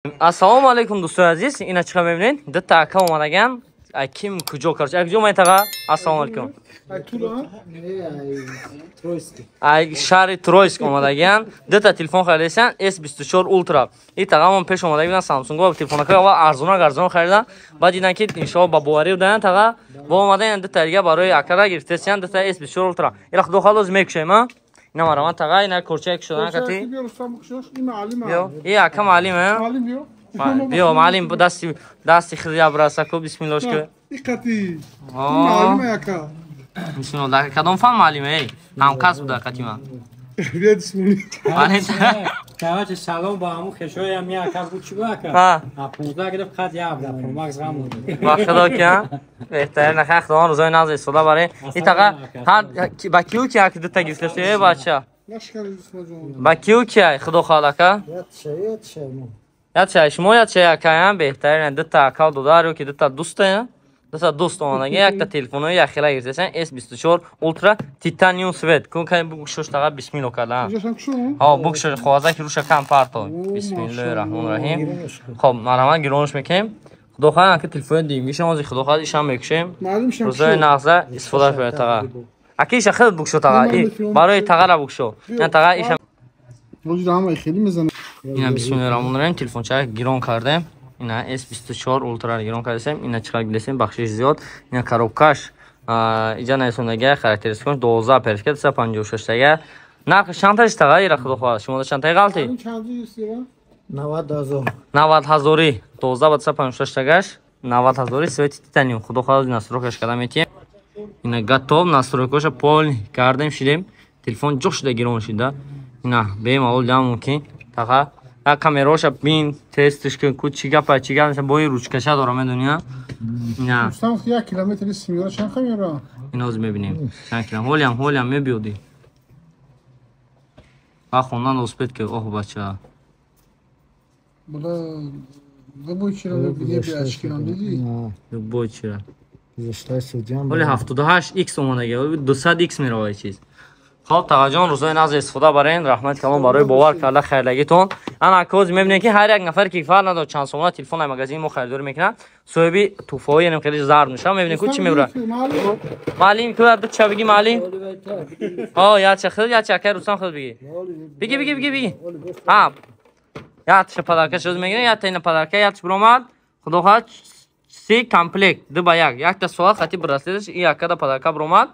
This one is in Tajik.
Assalomu alaykum do'stlar aziz. Ina chiqib memnun. Bitta aka o'madagan. Kim kujo qarshi? Aka jo'may taqa. Assalomu alaykum. Ay shari Troysk o'madagan. Bitta telefon xaridasan S24 Ultra. Taqamon pesh o'madagan Samsung va telefonaka va arzon xaridan. Ba'd idan ki inshaalloh ba bovari udan taqa. Bu o'madagan bittaga baroy akara girtasiyan bitta S24 Ultra. Ila xudo xolos mekshayma. اینا مرا تقای اینا کرچک شدن کتی یا aka معلم بیا معلم دستی خیلی ابراسا کو بسم الله که کتی معلم یکا بسم الله کدام فهم معلم ای هم کس بود کتی ما بیا بسم الله که سلام با همون خشوی هم یکا بود چی بود که 15 گرفت خط یاب در پرماکس غمون با خدا که بهتره نخه خدا روزای ناز استفاده برای این تقا با کیو که دو تا گرفته بچه با کیو که خدا خالکه یاد شما یاد چه که بهتره دو تا اکاونت داره که دو تا دوسته دو دوست اوناگه یک تا تلفنی یا خیلی گرفتن S24 Ultra Titanium Sweat کن که بگوشش تقا بسم الله کلا ها بگوشش خوازه که روش کم پرتو بسم الله الرحمن الرحیم خب مرحمت گرونش میکنیم خدا خواهد که تلفن دیمیشم از خدا خواهد ایشم میکشیم روزای نغزه استفاده کنید تقا اکیش خیلی بگوشو تقا برای تقا را بگوشو نه تقا ایشم اینا بسم الله الرحمن الرحیم تلفن چه گرون کردیم اینا S24 Ultra گرون کردیم اینا چقدر گلسیم بخشش زیاد اینا کاروبکاش اینجا نشونگی خاطرسکن 12 پرسکت 356 تاگه نرخ شانتاش تغییر خدا خواهد شما شانتای غلطی 90,000 12 با 356 تاگش 90,000 سویت تیتانیوم خدا خواهد نصرکش کردم میتیم اینا گاتوب نصرکش پول کردیم شدیم تلفن جوش ده گرون شده اینا بیم اول جام ممکن تاگه کامراش بین تستش کن کوچیکا پچیکا مثلا با این روچکشا دارم دنیا نه دوستان خیلی کیلومتری سیمیرا چند خمیرا این از میبینیم چند کیلومتر هولیم میبیودی آخوندن دوست که اوه بچه بلا دو بوی چرا بگیه بیاش کنم دیدی دو بوی چرا ولی 78 ایکس اومده گه 200 ایکس میره چیز خب تقا جان روزای ناز استفاده برین رحمت کلام برای باور کرده خیرلگیتون انا کوز میبینید که هر یک نفر که فرق نداره چند سومه تلفن مغازین ما خریداری میکنن صاحبی توفایی یعنی خیلی زرد میشه میبینید که چی میبره معلم که بعد چه بگی معلم یا چه خود یا چه که روسان خود بگی ها یا چه پدرکه شد میگیره یا تین پدرکه یا چه برامد خدا خواهد سی کامپلیت دو با یک تا سوال خطی برسیدش این یک تا پدرکه برامد